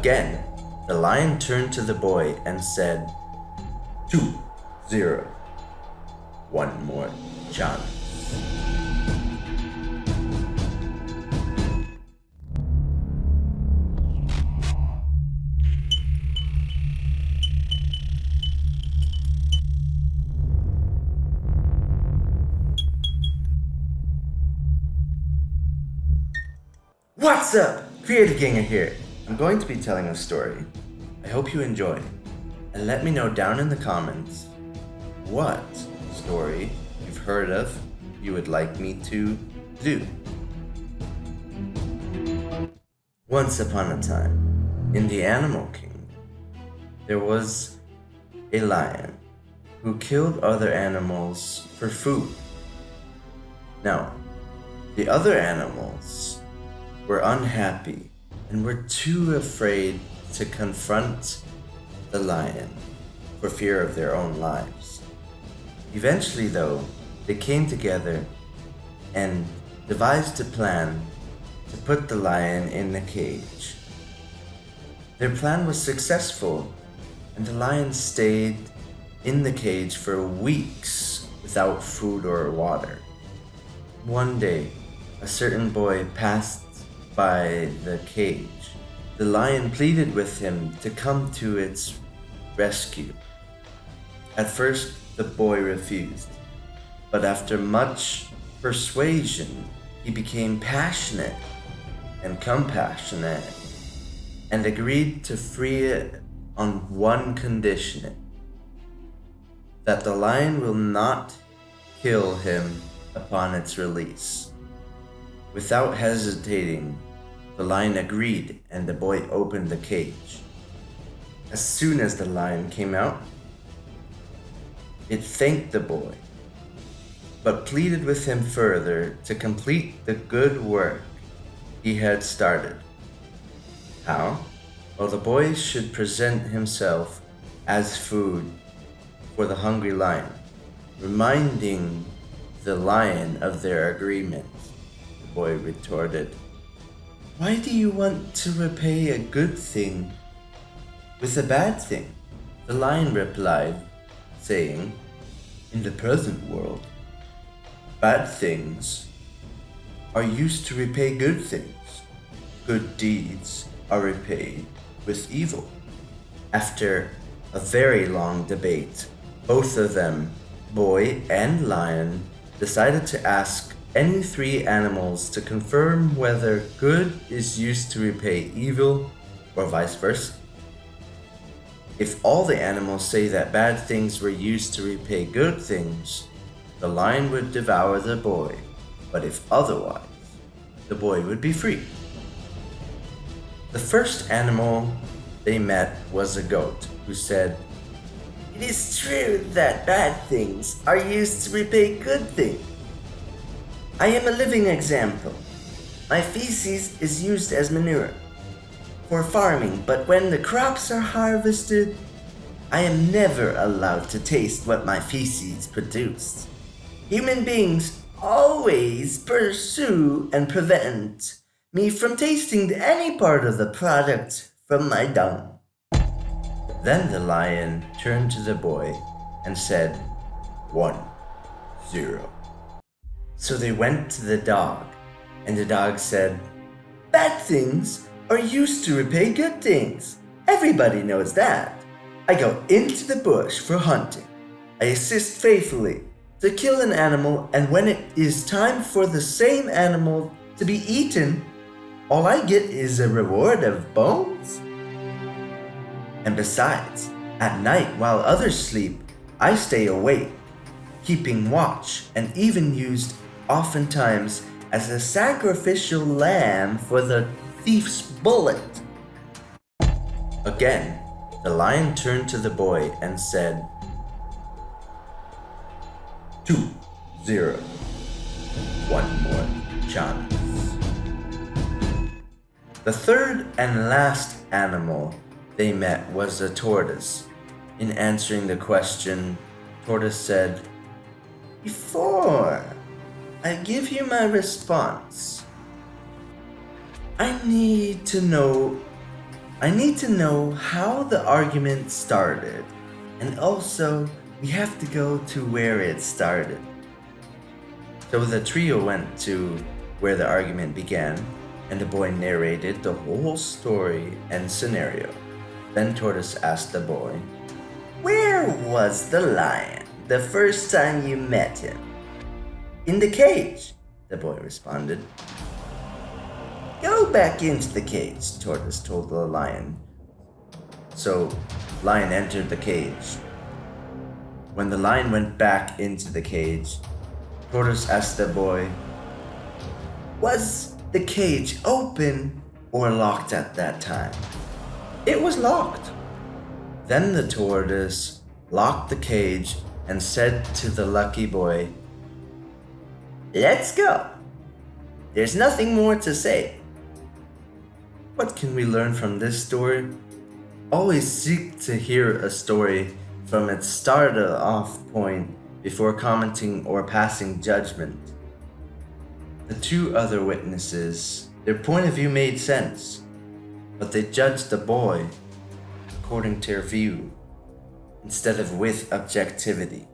Again, the lion turned to the boy and said, 2-0. One more chance. What's up? Creative Ganger here. I'm going to be telling a story. I hope you enjoy. And let me know down in the comments what story you've heard of you would like me to do. Once upon a time, in the animal kingdom, there was a lion who killed other animals for food. Now, the other animals were unhappy and were too afraid to confront the lion for fear of their own lives. Eventually, though, they came together and devised a plan to put the lion in a cage. Their plan was successful, and the lion stayed in the cage for weeks without food or water. One day, a certain boy passed by the cage. The lion pleaded with him to come to its rescue. At first, the boy refused, but after much persuasion, he became passionate and compassionate and agreed to free it on one condition: that the lion will not kill him upon its release. Without hesitating, the lion agreed and the boy opened the cage. As soon as the lion came out, it thanked the boy, but pleaded with him further to complete the good work he had started. How? Well, the boy should present himself as food for the hungry lion, reminding the lion of their agreement. The boy retorted, "Why do you want to repay a good thing with a bad thing?" The lion replied, saying, "In the present world, bad things are used to repay good things. Good deeds are repaid with evil." After a very long debate, both of them, boy and lion, decided to ask any three animals to confirm whether good is used to repay evil or vice versa. If all the animals say that bad things were used to repay good things, the lion would devour the boy, but if otherwise, the boy would be free. The first animal they met was a goat, who said, "It is true that bad things are used to repay good things. I am a living example. My feces is used as manure for farming, but when the crops are harvested, I am never allowed to taste what my feces produced. Human beings always pursue and prevent me from tasting any part of the product from my dung." Then the lion turned to the boy and said, 1-0. So they went to the dog, and the dog said, "Bad things are used to repay good things. Everybody knows that. I go into the bush for hunting. I assist faithfully to kill an animal, and when it is time for the same animal to be eaten, all I get is a reward of bones. And besides, at night while others sleep, I stay awake, keeping watch, and even used oftentimes as a sacrificial lamb for the thief's bullet." Again, the lion turned to the boy and said, 2-0. One more chance. The third and last animal they met was a tortoise. In answering the question, Tortoise said, "Before I give you my response, I need to know I need to know how the argument started, and also we have to go to where it started. So the trio went to where the argument began, and the boy narrated the whole story and scenario. Then Tortoise asked the boy, "Where was the lion the first time you met him?" "In the cage," the boy responded. "Go back into the cage," Tortoise told the lion. So, Lion entered the cage. When the lion went back into the cage, Tortoise asked the boy, "Was the cage open or locked at that time?" "It was locked." Then the tortoise locked the cage and said to the lucky boy, "Let's go. There's nothing more to say." What can we learn from this story? Always seek to hear a story from its started off point before commenting or passing judgment. The two other witnesses, their point of view made sense, but they judged the boy according to their view instead of with objectivity.